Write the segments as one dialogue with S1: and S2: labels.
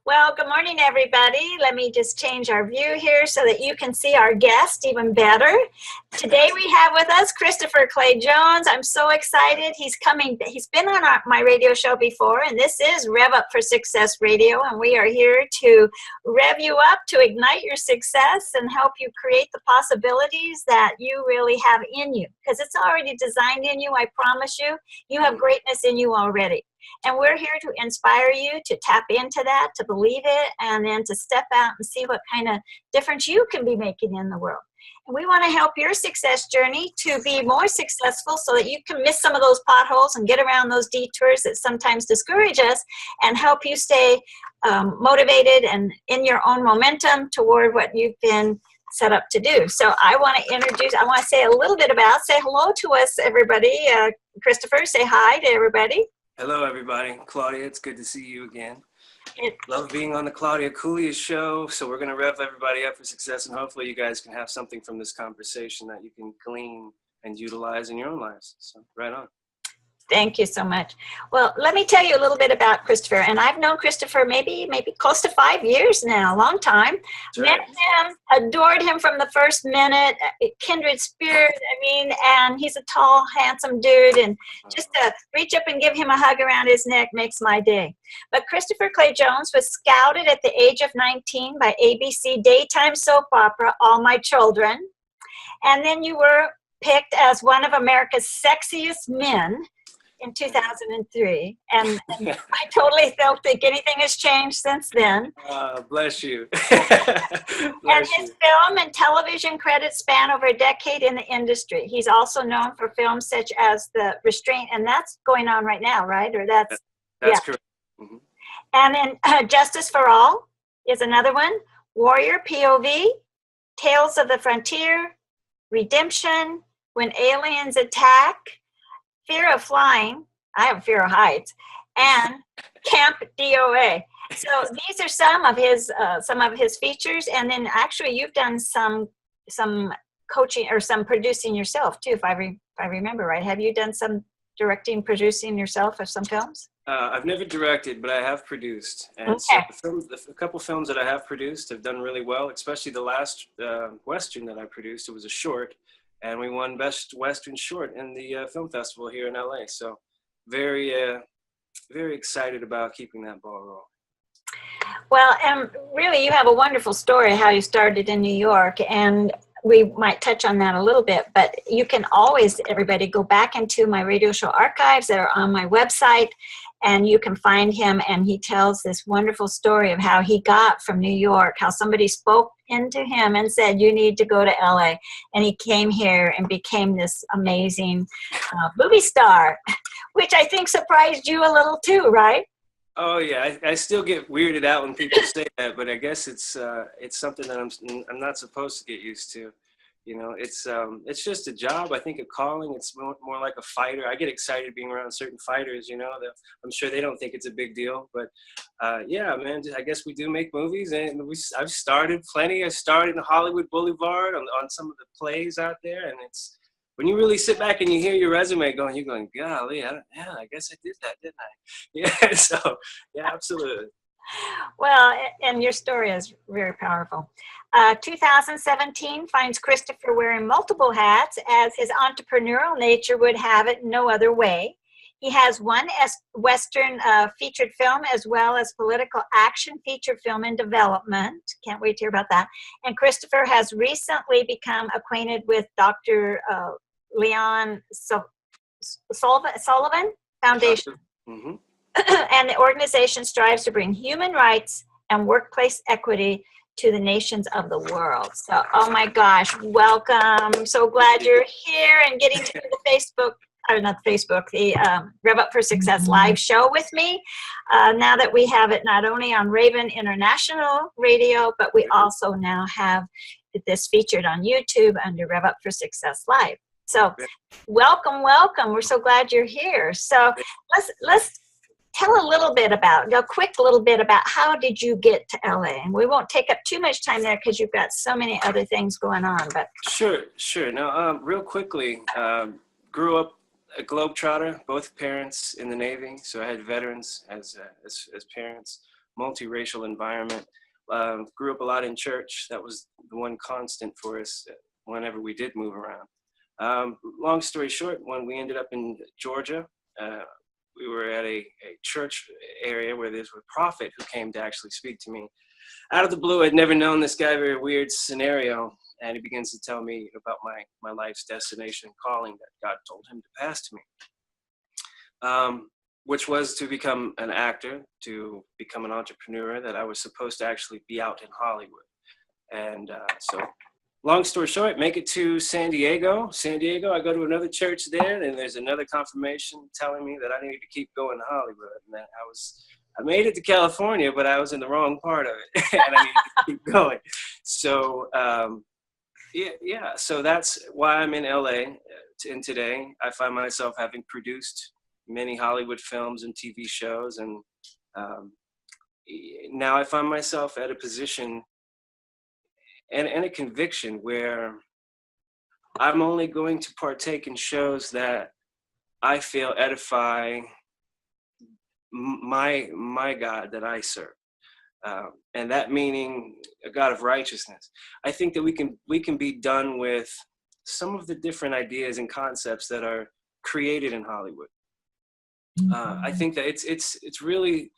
S1: Well, good morning, everybody. Let me just change our view here so that you can see our guest even better. Today we have with us Christopher Clay Jones. I'm so excited. He's coming. He's been on my radio show before, and this is Rev Up for Success Radio, and we are here to rev you up, to ignite your success, and help you create the possibilities that you really have in you, because it's already designed in you. I promise you, you have greatness in you already. And we're here to inspire you to tap into that, to believe it, and then to step out and see what kind of difference you can be making in the world. And we want to help your success journey to be more successful so that you can miss some of those potholes and get around those detours that sometimes discourage us, and help you stay motivated and in your own momentum toward what you've been set up to do. So I want to say a little bit say hello to us, everybody. Christopher, say hi to everybody.
S2: Hello, everybody. Claudia, it's good to see you again. Love being on the Claudia Cooley show. So we're going to rev everybody up for success, and hopefully you guys can have something from this conversation that you can glean and utilize in your own lives. So right on.
S1: Thank you so much. Well, let me tell you a little bit about Christopher. And I've known Christopher maybe close to 5 years now, a long time. Met him, adored him from the first minute, kindred spirit. And he's a tall, handsome dude. And just to reach up and give him a hug around his neck makes my day. But Christopher Clay Jones was scouted at the age of 19 by ABC daytime soap opera, All My Children. And then you were picked as one of America's sexiest men in 2003, and I totally don't think anything has changed since then.
S2: Bless you.
S1: And his film and television credits span over a decade in the industry. He's also known for films such as The Restraint, and that's going on right now, right? Or that's
S2: correct. Mm-hmm.
S1: And then Justice for All is another one. Warrior POV, Tales of the Frontier, Redemption, When Aliens Attack, Fear of Flying, I have fear of heights, and Camp DOA. So these are some of his features, and then actually you've done some coaching or some producing yourself too, if I remember right. Have you done some directing, producing yourself of some films?
S2: I've never directed, but I have produced, and so a couple films that I have produced have done really well. Especially the last Western that I produced. It was a short. And we won Best Western Short in the film festival here in LA. So very, very excited about keeping that ball rolling.
S1: Well, and really you have a wonderful story how you started in New York, and we might touch on that a little bit, but you can always, everybody, go back into my radio show archives that are on my website, and you can find him, and he tells this wonderful story of how he got from New York, how somebody spoke into him and said, you need to go to LA. And he came here and became this amazing movie star, which I think surprised you a little too, right?
S2: Oh yeah, I still get weirded out when people say that, but I guess it's something that I'm not supposed to get used to. You know, it's just a job. I think a calling. It's more like a fighter. I get excited being around certain fighters. You know, I'm sure they don't think it's a big deal. But yeah, man, I guess we do make movies, and I've started plenty. I started in Hollywood Boulevard on some of the plays out there, and it's when you really sit back and you hear your resume you're going, golly, I guess I did that, didn't I? Yeah. So yeah, absolutely.
S1: Well, and your story is very powerful. 2017 finds Christopher wearing multiple hats, as his entrepreneurial nature would have it no other way. He has one Western featured film, as well as political action feature film in development. Can't wait to hear about that. And Christopher has recently become acquainted with Dr. Leon Sullivan Foundation.
S2: Mm-hmm.
S1: And the organization strives to bring human rights and workplace equity to the nations of the world. So, oh my gosh, welcome. So glad you're here and getting to the the Rev Up for Success live show with me. Now that we have it not only on Raven International Radio, but we also now have this featured on YouTube under Rev Up for Success Live. So welcome. We're so glad you're here. So let's tell a quick little bit about how did you get to LA? And we won't take up too much time there because you've got so many other things going on. But
S2: Sure. Now, real quickly, grew up a globetrotter, both parents in the Navy, so I had veterans as parents. multiracial environment. Grew up a lot in church. That was the one constant for us whenever we did move around. Long story short, when we ended up in Georgia, we were at a church area where there's a prophet who came to actually speak to me. Out of the blue, I'd never known this guy, very weird scenario, and he begins to tell me about my life's destination calling that God told him to pass to me, which was to become an actor, to become an entrepreneur, that I was supposed to actually be out in Hollywood. And so long story short, make it to San Diego. I go to another church there, and there's another confirmation telling me that I needed to keep going to Hollywood. And that I made it to California, but I was in the wrong part of it, and I needed to keep going. So, so that's why I'm in LA. And today, I find myself having produced many Hollywood films and TV shows, and now I find myself at a position and a conviction where I'm only going to partake in shows that I feel edify my God that I serve, and that meaning a God of righteousness. I think that we can be done with some of the different ideas and concepts that are created in Hollywood. I think that it's really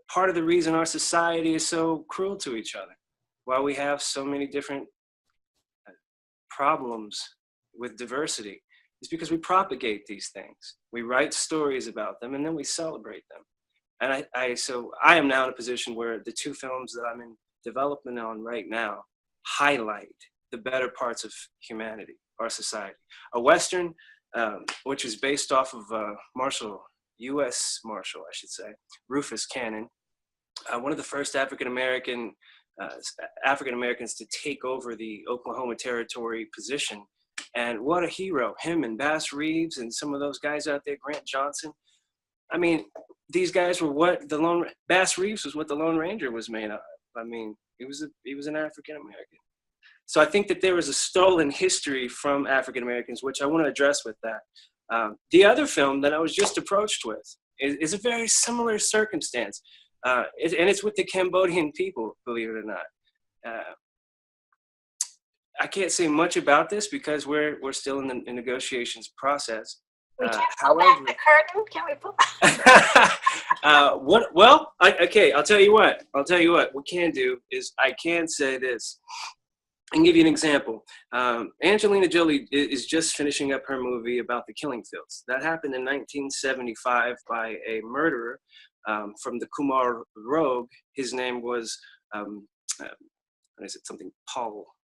S2: part of the reason our society is so cruel to each other. Why we have so many different problems with diversity is because we propagate these things. We write stories about them, and then we celebrate them. And so I am now in a position where the two films that I'm in development on right now highlight the better parts of humanity, our society. A Western, which is based off of U.S. Marshal, I should say, Rufus Cannon, one of the first African Americans to take over the Oklahoma Territory position. And what a hero, him and Bass Reeves and some of those guys out there, Grant Johnson. I mean, these guys were Bass Reeves was what the Lone Ranger was made of. I mean, he was an African American. So I think that there was a stolen history from African Americans, which I want to address with that. The other film that I was just approached with is a very similar circumstance. And it's with the Cambodian people, believe it or not. I can't say much about this because we're still in the negotiations process.
S1: We can't pull back the curtain. Can we pull back?
S2: Okay, I'll tell you what. What we can do is I can say this. I can give you an example. Angelina Jolie is just finishing up her movie about the killing fields. That happened in 1975 by a murderer from the Kumar Rogue. His name was,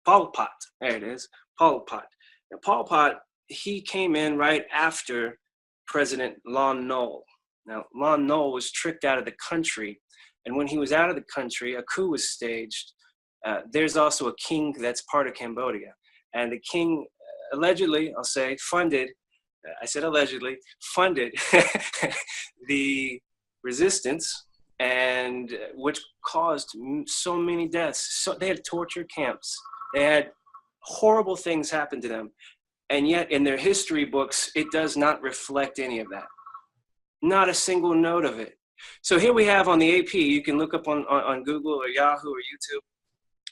S2: Pol Pot. There it is, Pol Pot. Now, Pol Pot, he came in right after President Lon Nol. Now, Lon Nol was tricked out of the country, and when he was out of the country, a coup was staged. There's also a king that's part of Cambodia, and the king allegedly, I'll say, funded the resistance, and which caused so many deaths. So they had torture camps. They had horrible things happen to them. And yet in their history books, it does not reflect any of that. Not a single note of it. So here we have on the AP, you can look up on Google or Yahoo or YouTube,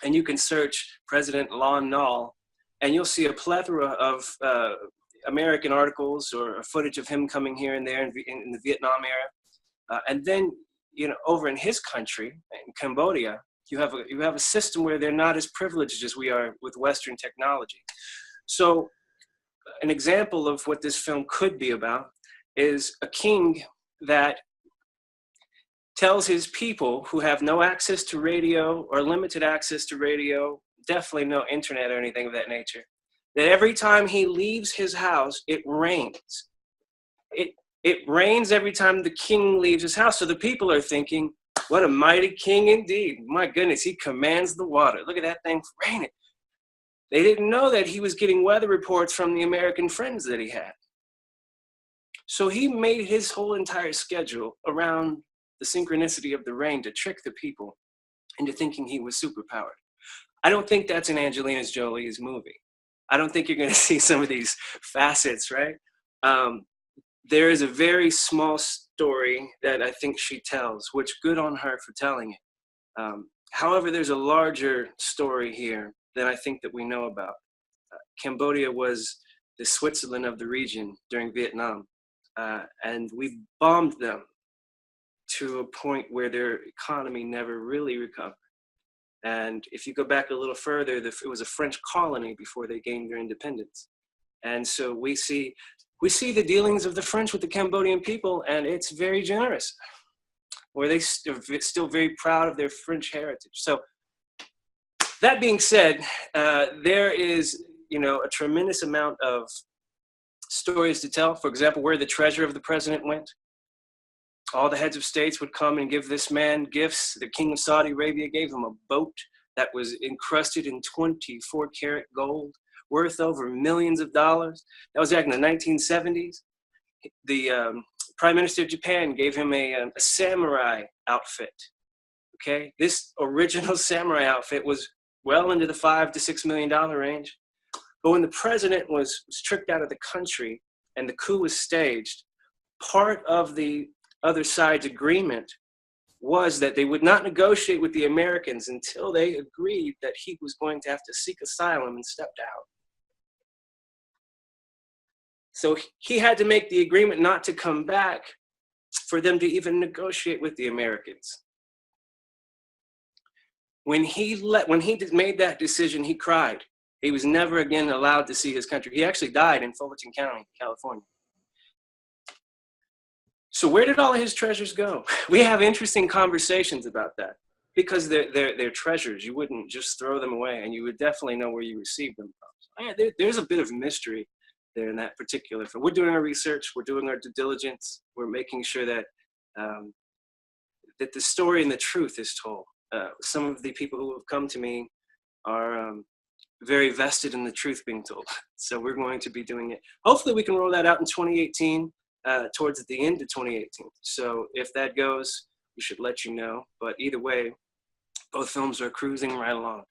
S2: and you can search President Lon Nol, and you'll see a plethora of American articles or footage of him coming here and there in the Vietnam era. And then, over in his country, in Cambodia, you have a system where they're not as privileged as we are with Western technology. So an example of what this film could be about is a king that tells his people who have no access to radio or limited access to radio, definitely no internet or anything of that nature, that every time he leaves his house, it rains. It rains every time the king leaves his house. So the people are thinking, what a mighty king indeed. My goodness, he commands the water. Look at that thing raining. They didn't know that he was getting weather reports from the American friends that he had. So he made his whole entire schedule around the synchronicity of the rain to trick the people into thinking he was superpowered. I don't think that's in Angelina Jolie's movie. I don't think you're going to see some of these facets, right? There is a very small story that I think she tells, which good on her for telling it. However, there's a larger story here that I think that we know about. Cambodia was the Switzerland of the region during Vietnam, and we bombed them to a point where their economy never really recovered. And if you go back a little further, it was a French colony before they gained their independence. And so we see the dealings of the French with the Cambodian people, and it's very generous, where they're still very proud of their French heritage. So that being said, there is, a tremendous amount of stories to tell. For example, where the treasure of the president went. All the heads of states would come and give this man gifts. The king of Saudi Arabia gave him a boat that was encrusted in 24-karat gold, worth over millions of dollars. That was back in the 1970s. The Prime Minister of Japan gave him a samurai outfit. Okay, this original samurai outfit was well into the $5 to $6 million range. But when the president was tricked out of the country and the coup was staged, part of the other side's agreement was that they would not negotiate with the Americans until they agreed that he was going to have to seek asylum and stepped out. So he had to make the agreement not to come back for them to even negotiate with the Americans. When he made that decision, he cried. He was never again allowed to see his country. He actually died in Fullerton County, California. So where did all of his treasures go? We have interesting conversations about that because they're treasures. You wouldn't just throw them away, and you would definitely know where you received them from. There's a bit of mystery there in that particular film. We're doing our research. We're doing our due diligence. We're making sure that that the story and the truth is told. Some of the people who have come to me are very vested in the truth being told. So we're going to be doing it. Hopefully we can roll that out in 2018, towards the end of 2018. So if that goes, we should let you know. But either way, both films are cruising right along.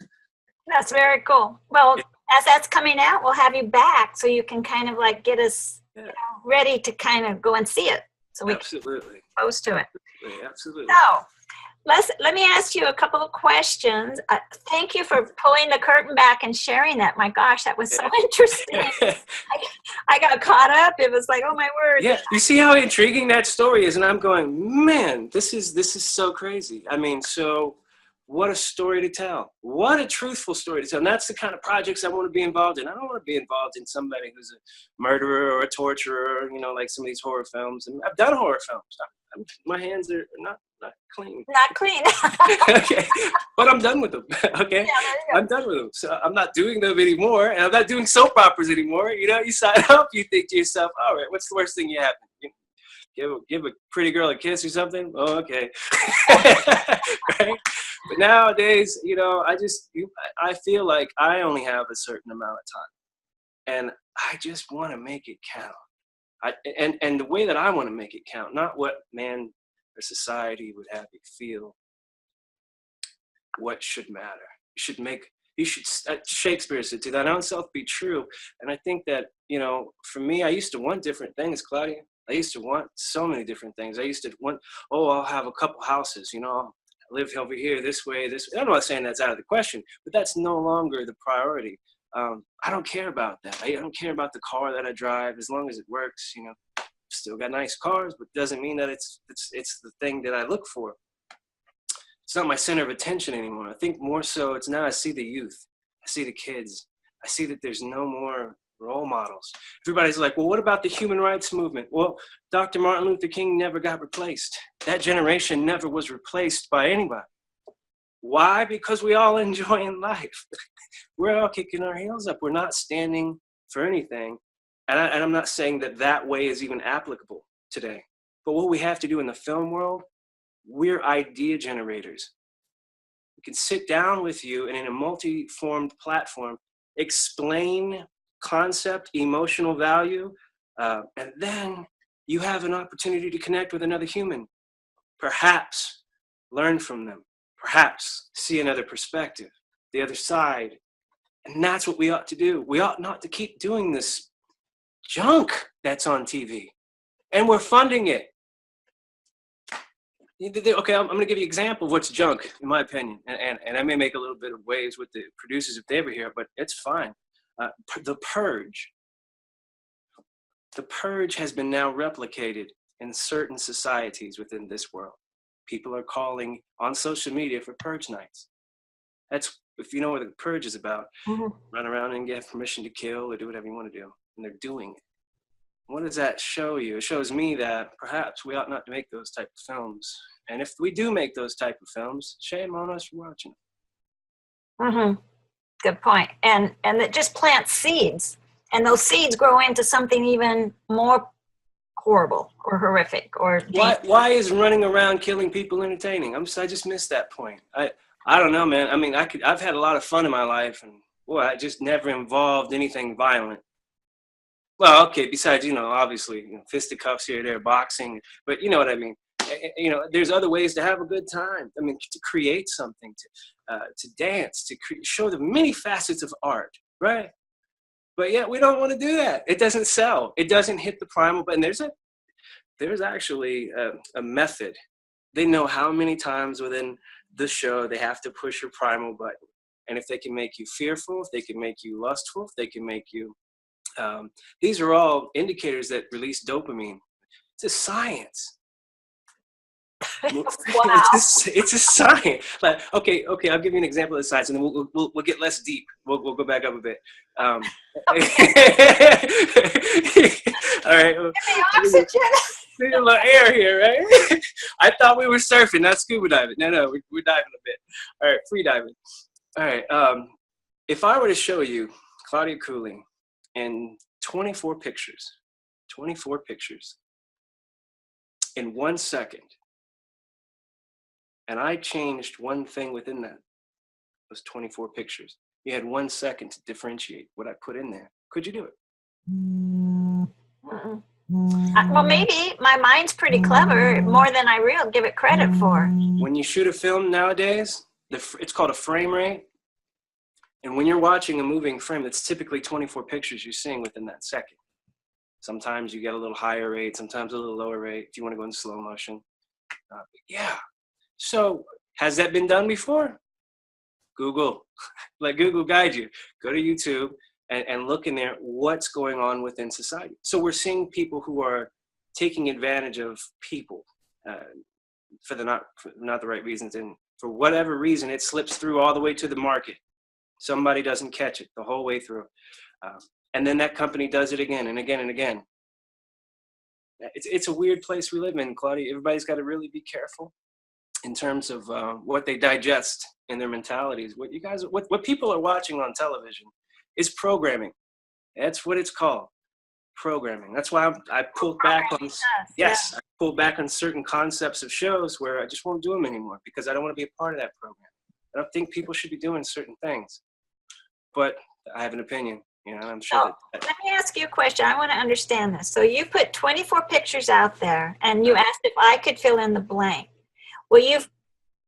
S1: That's very cool. Well, as that's coming out, we'll have you back so you can kind of like get us ready to kind of go and see it. So we can post to it.
S2: Absolutely.
S1: So let me ask you a couple of questions. Thank you for pulling the curtain back and sharing that. My gosh, that was so interesting. I got caught up. It was like, oh my word.
S2: Yeah, you see how intriguing that story is, and I'm going, man, this is so crazy. I mean, so what a story to tell. What a truthful story to tell. And that's the kind of projects I want to be involved in. I don't want to be involved in somebody who's a murderer or a torturer, like some of these horror films. And I've done horror films. My hands are not clean.
S1: Not clean.
S2: Okay, but I'm done with them. Okay, yeah, I'm done with them. So I'm not doing them anymore, and I'm not doing soap operas anymore. You sign up, you think to yourself, all right, what's the worst thing you happen? Give a pretty girl a kiss or something? Oh, okay. Right? But nowadays, I feel like I only have a certain amount of time, and I just want to make it count. And the way that I want to make it count, not what man or society would have you feel. What should matter? Shakespeare said, to thine own self be true. And I think that, for me, I used to want different things, Claudia. I used to want so many different things. I used to want, I'll have a couple houses, I'll live over here this way. I'm not saying that's out of the question, but that's no longer the priority. I don't care about that. I don't care about the car that I drive as long as it works. Still got nice cars, but doesn't mean that it's the thing that I look for. It's not my center of attention anymore. I think more so it's now I see the youth. I see the kids. I see that there's no more role models. Everybody's like, well, what about the human rights movement? Well, Dr. Martin Luther King never got replaced. That generation never was replaced by anybody. Why? Because we all enjoying life. We're all kicking our heels up. We're not standing for anything. And I'm not saying that way is even applicable today. But what we have to do in the film world, we're idea generators. We can sit down with you and in a multi-formed platform, explain concept, emotional value, and then you have an opportunity to connect with another human. Perhaps learn from them. Perhaps see another perspective, the other side. And that's what we ought to do. We ought not to keep doing this junk that's on TV. And we're funding it. Okay, I'm going to give you an example of what's junk, in my opinion. And I may make a little bit of waves with the producers if they ever hear it, but it's fine. The Purge. The Purge has been now replicated in certain societies within this world. People are calling on social media for Purge nights. That's, if you know what the Purge is about, run around and get permission to kill or do whatever you want to do. And they're doing it. What does that show you? It shows me that perhaps we ought not to make those type of films. And if we do make those type of films, shame on us for watching them.
S1: Good point. And it just plants seeds. And those seeds grow into something even more horrible or horrific or dangerous.
S2: Why is running around killing people entertaining? I just missed that point. I don't know, man. I mean, I've had a lot of fun in my life, and boy, I just never involved anything violent. Well, okay, besides, obviously, fisticuffs here, there, boxing, but you know what I mean. There's other ways to have a good time. I mean, to create something, to dance, to show the many facets of art, right? But yet we don't want to do that. It doesn't sell. It doesn't hit the primal button. There's actually a method. They know how many times within the show they have to push your primal button. And if they can make you fearful, if they can make you lustful, if they can make you, these are all indicators that release dopamine. It's a science.
S1: Wow.
S2: It's a science. Like, okay, I'll give you an example of the science, and then we'll get less deep. We'll go back up a bit. All right.
S1: Give me oxygen.
S2: Need a little air here, right? I thought we were surfing, not scuba diving. No, we're diving a bit. All right, free diving. All right. If I were to show you Claudia Cooley in 24 pictures in 1 second, and I changed one thing within those 24 pictures. You had 1 second to differentiate what I put in there. Could you do it?
S1: Well, maybe my mind's pretty clever, more than I give it credit for.
S2: When you shoot a film nowadays, it's called a frame rate. And when you're watching a moving frame, that's typically 24 pictures you're seeing within that second. Sometimes you get a little higher rate, sometimes a little lower rate if you want to go in slow motion. Yeah. So has that been done before? Google. Let Google guide you. Go to YouTube and look in there what's going on within society. So we're seeing people who are taking advantage of people for not the right reasons. And for whatever reason, it slips through all the way to the market. Somebody doesn't catch it the whole way through. And then that company does it again and again and again. It's a weird place we live in, Claudia. Everybody's got to really be careful in terms of what they digest in their mentalities. What people are watching on television is programming. That's what it's called, programming. That's why I pulled back on. Yes, I pulled back on certain concepts of shows where I just won't do them anymore because I don't want to be a part of that program. I don't think people should be doing certain things, but I have an opinion. I'm sure.
S1: Let me ask you a question. I want to understand this. So you put 24 pictures out there, and you asked if I could fill in the blank. Well,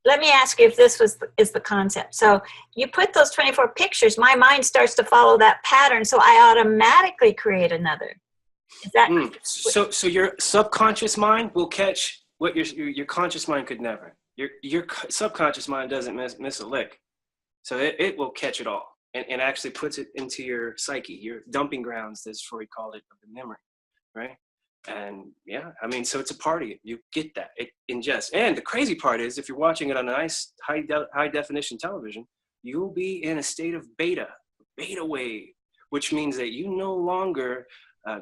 S1: let me ask you if this is the concept. So you put those 24 pictures, my mind starts to follow that pattern, so I automatically create another. Is that
S2: so your subconscious mind will catch what your conscious mind could never. Your subconscious mind doesn't miss a lick. So it will catch it all and actually puts it into your psyche, your dumping grounds, as Freud called it, of the memory, right? And yeah, I mean, so it's a party. You get that. It ingests. And the crazy part is, if you're watching it on a nice high definition television, you'll be in a state of beta wave, which means that you no longer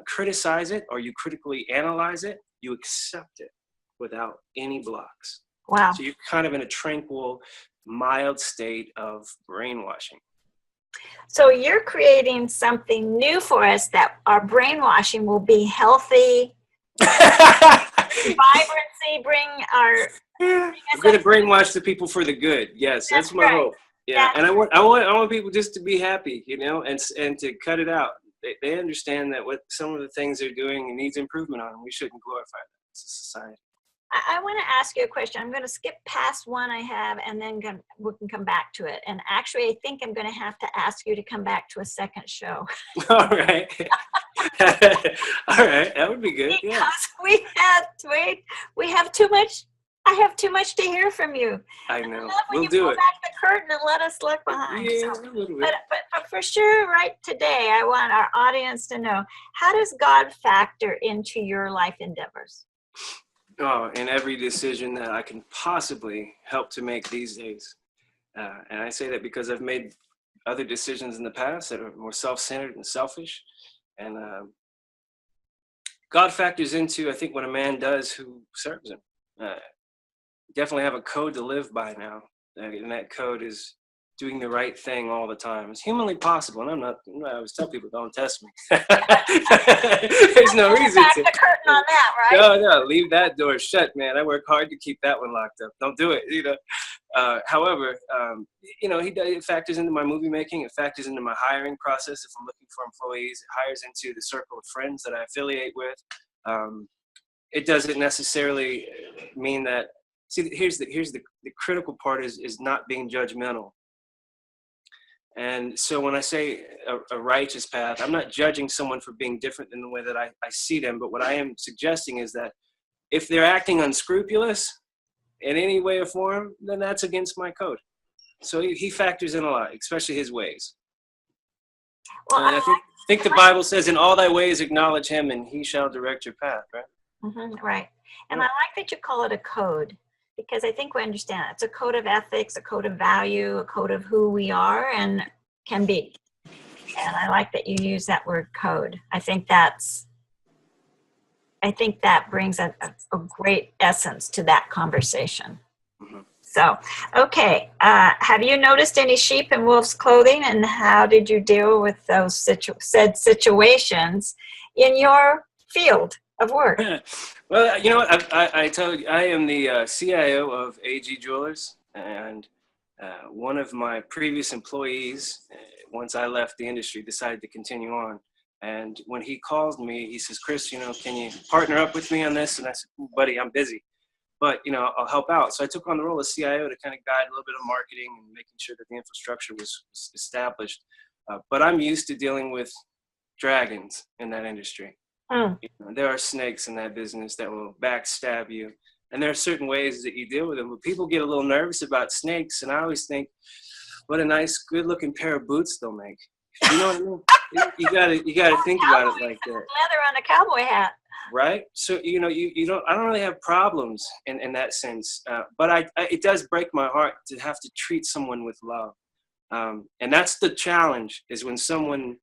S2: criticize it or you critically analyze it. You accept it without any blocks.
S1: Wow.
S2: So you're kind of in a tranquil, mild state of brainwashing.
S1: So you're creating something new for us, that our brainwashing will be healthy, vibrancy,
S2: I'm going to brainwash the people for the good. Yes, that's my hope. Yeah, and I want people just to be happy, and to cut it out. They understand that what some of the things they're doing needs improvement on, and we shouldn't glorify that as a society.
S1: I want to ask you a question. I'm going to skip past one I have, and then we can come back to it. And actually, I think I'm going to have to ask you to come back to a second show.
S2: All right. All right. That would be good.
S1: Because we have too much I have too much to hear from you.
S2: I
S1: I
S2: know.
S1: love when
S2: We'll
S1: you
S2: do
S1: pull
S2: it.
S1: back the curtain and let us look behind.
S2: Yeah,
S1: So,
S2: a little bit.
S1: but for sure, right today, I want our audience to know, how does God factor into your life endeavors?
S2: Oh, in every decision that I can possibly help to make these days. And I say that because I've made other decisions in the past that are more self-centered and selfish. And God factors into, I think, what a man does who serves him. Definitely have a code to live by now. And that code is doing the right thing all the time. It's humanly possible. And I always tell people, don't test me. There's no reason
S1: Back
S2: to.
S1: the curtain on that, right?
S2: No, leave that door shut, man. I work hard to keep that one locked up. Don't do it, However, it factors into my movie making. It factors into my hiring process. If I'm looking for employees, it hires into the circle of friends that I affiliate with. It doesn't necessarily mean that. See, here's the critical part is not being judgmental. And so when I say a righteous path, I'm not judging someone for being different in the way that I see them. But what I am suggesting is that if they're acting unscrupulous in any way or form, then that's against my code. So he factors in a lot, especially his ways.
S1: Well,
S2: And I think the Bible says, in all thy ways acknowledge him and he shall direct your path, right?
S1: right. And I like that you call it a code, because I think we understand it's a code of ethics, a code of value, a code of who we are and can be. And I like that you use that word code. I think that brings a great essence to that conversation.
S2: Mm-hmm.
S1: So, okay. Have you noticed any sheep in wolf's clothing, and how did you deal with those said situations in your field of work?
S2: Well, you know what? I told you, I am the CIO of AG Jewelers, and one of my previous employees, once I left the industry, decided to continue on. And when he called me, he says, "Chris, can you partner up with me on this?" And I said, "Buddy, I'm busy, but I'll help out." So I took on the role of CIO to kind of guide a little bit of marketing and making sure that the infrastructure was established. But I'm used to dealing with dragons in that industry. There are snakes in that business that will backstab you. And there are certain ways that you deal with them. But people get a little nervous about snakes. And I always think, what a nice, good-looking pair of boots they'll make. You know what I mean? You gotta think about it like that.
S1: Leather on a cowboy hat.
S2: Right? So, you don't, I don't really have problems in that sense. But it does break my heart to have to treat someone with love. And that's the challenge, is when someone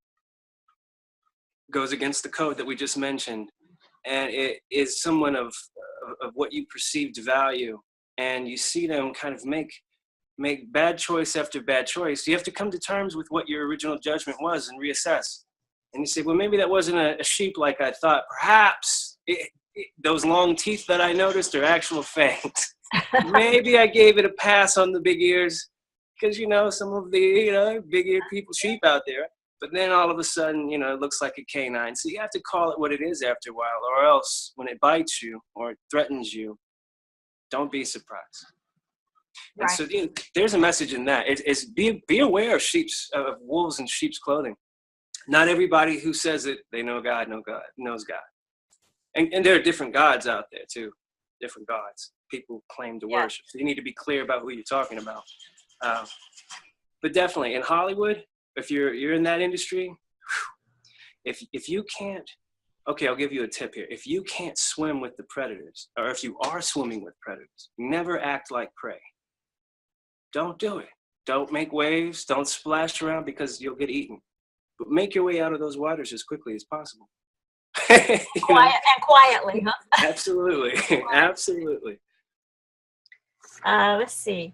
S2: goes against the code that we just mentioned, and it is someone of what you perceived value, and you see them kind of make bad choice after bad choice. You have to come to terms with what your original judgment was and reassess. And you say, well, maybe that wasn't a sheep like I thought. Perhaps those long teeth that I noticed are actual fangs. Maybe I gave it a pass on the big ears, because some of the big eared sheep out there. But then all of a sudden, it looks like a canine. So you have to call it what it is after a while, or else when it bites you or it threatens you, don't be surprised. Right. And so there's a message in that. It's be aware of wolves in sheep's clothing. Not everybody who says it, they know God, knows God. And there are different gods out there too, different gods people claim to worship. So you need to be clear about who you're talking about. But definitely in Hollywood, if you're in that industry, if you can't, okay, I'll give you a tip here. If you can't swim with the predators, or if you are swimming with predators, never act like prey. Don't do it. Don't make waves. Don't splash around, because you'll get eaten. But make your way out of those waters as quickly as possible.
S1: Quietly, huh?
S2: Absolutely. Absolutely.
S1: Let's see.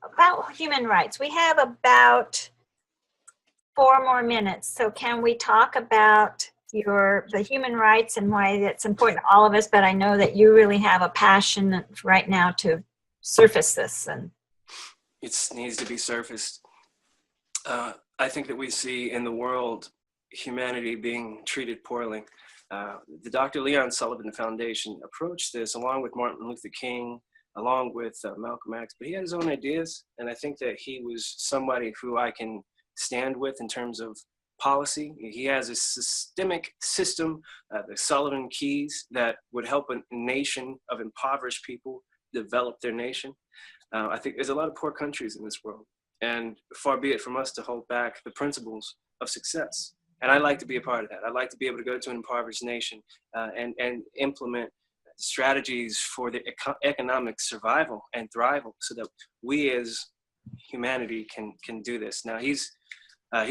S1: About human rights, we have about 4 more minutes. So can we talk about the human rights and why it's important to all of us? But I know that you really have a passion right now to surface this. And
S2: it needs to be surfaced. I think that we see in the world humanity being treated poorly. The Dr. Leon Sullivan Foundation approached this along with Martin Luther King, along with Malcolm X, but he had his own ideas, and I think that he was somebody who I can stand with in terms of policy. He has a systemic system, the Sullivan Keys, that would help a nation of impoverished people develop their nation. I think there's a lot of poor countries in this world, and far be it from us to hold back the principles of success. And I like to be a part of that. I like to be able to go to an impoverished nation and implement strategies for the economic survival and thrival, so that we as humanity can do this. Now he's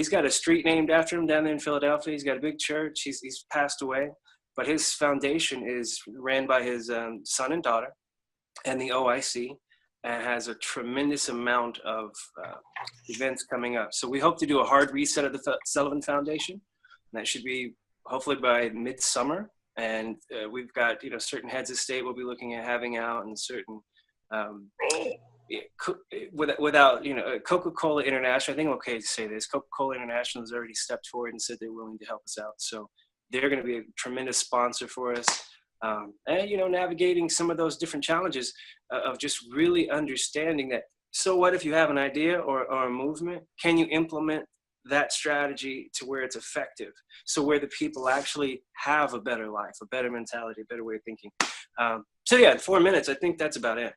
S2: got a street named after him down there in Philadelphia. He's got a big church. He's passed away, but his foundation is ran by his son and daughter, and the OIC, and has a tremendous amount of events coming up. So we hope to do a hard reset of the Sullivan Foundation. And that should be hopefully by midsummer. And we've got, certain heads of state we'll be looking at having out, and certain, without, Coca-Cola International, I think I'm okay to say this, Coca-Cola International has already stepped forward and said they're willing to help us out. So they're going to be a tremendous sponsor for us. And, navigating some of those different challenges of just really understanding that, so what if you have an idea or a movement, can you implement that strategy to where it's effective? So where the people actually have a better life, a better mentality, a better way of thinking. So yeah, in 4 minutes, I think that's about it.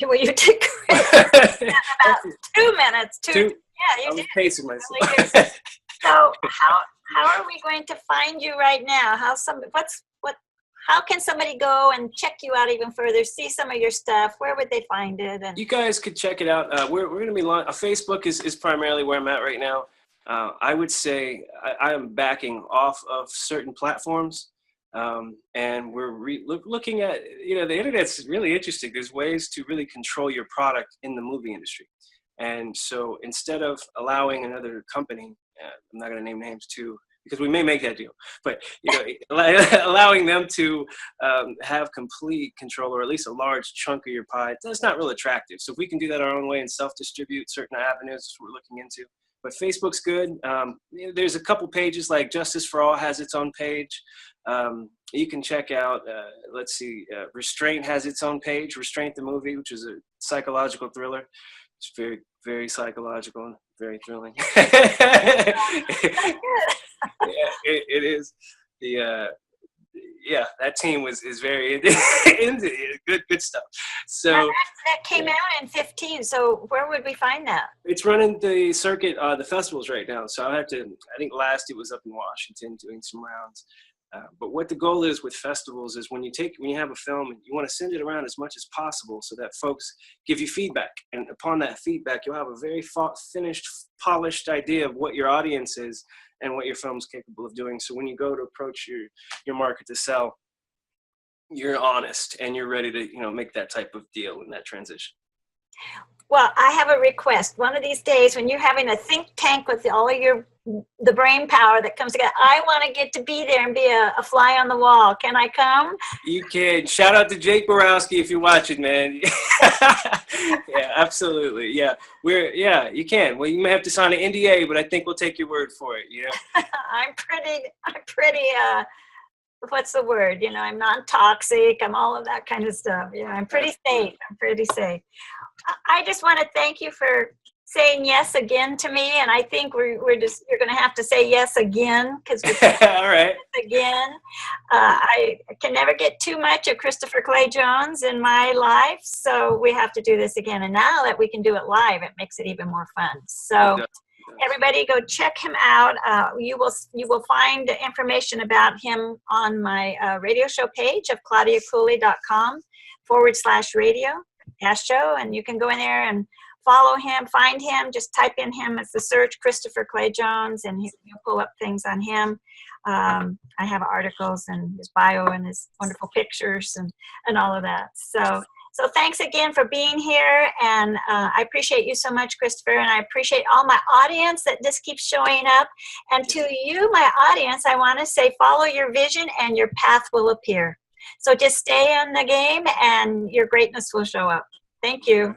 S1: Well, you did great. About 2 minutes. Yeah, you did.
S2: Pacing myself.
S1: Really. So how are we going to find you right now? How can somebody go and check you out even further, see some of your stuff? Where would they find it? And
S2: you guys could check it out. We're going to be Facebook is primarily where I'm at right now. I would say I am backing off of certain platforms, and we're looking at, the internet's really interesting. There's ways to really control your product in the movie industry. And so instead of allowing another company, I'm not going to name names too, because we may make that deal, but allowing them to have complete control, or at least a large chunk of your pie, that's not real attractive. So if we can do that our own way and self-distribute certain avenues, that's what we're looking into. But Facebook's good. There's a couple pages, like Justice for All has its own page. You can check out, Restraint has its own page, Restraint the movie, which is a psychological thriller. It's very, very psychological and very thrilling. Yeah, it is. That team is very into it. Good stuff. So
S1: now that came out in 2015. So where would we find that?
S2: It's running the circuit, the festivals right now. So I think last it was up in Washington doing some rounds. But what the goal is with festivals is when you have a film, you want to send it around as much as possible so that folks give you feedback. And upon that feedback, you'll have a very finished, polished idea of what your audience is and what your film's capable of doing. So when you go to approach your market to sell, you're honest and you're ready to, make that type of deal in that transition.
S1: Well, I have a request. One of these days when you're having a think tank with all of the brain power that comes together, I want to get to be there and be a fly on the wall. Can I come?
S2: You can. Shout out to Jake Borowski if you're watching, man. Yeah, absolutely. Yeah, you can. Well, you may have to sign an NDA, but I think we'll take your word for it.
S1: I'm pretty, what's the word? I'm non-toxic. I'm all of that kind of stuff. I'm pretty safe. I just want to thank you for saying yes again to me, and I think you're going to have to say yes again, because
S2: all right.
S1: Again, I can never get too much of Christopher Clay Jones in my life, so we have to do this again. And now that we can do it live, it makes it even more fun. So everybody go check him out. You will find information about him on my radio show page of claudiacooley.com/radio show, and you can go in there and follow him, find him, just type in him as the search Christopher Clay Jones, and you'll pull up things on him. I have articles and his bio and his wonderful pictures and all of that. So thanks again for being here, and I appreciate you so much, Christopher, and I appreciate all my audience that just keeps showing up. And to you, my audience, I want to say follow your vision and your path will appear. So just stay in the game and your greatness will show up. Thank you.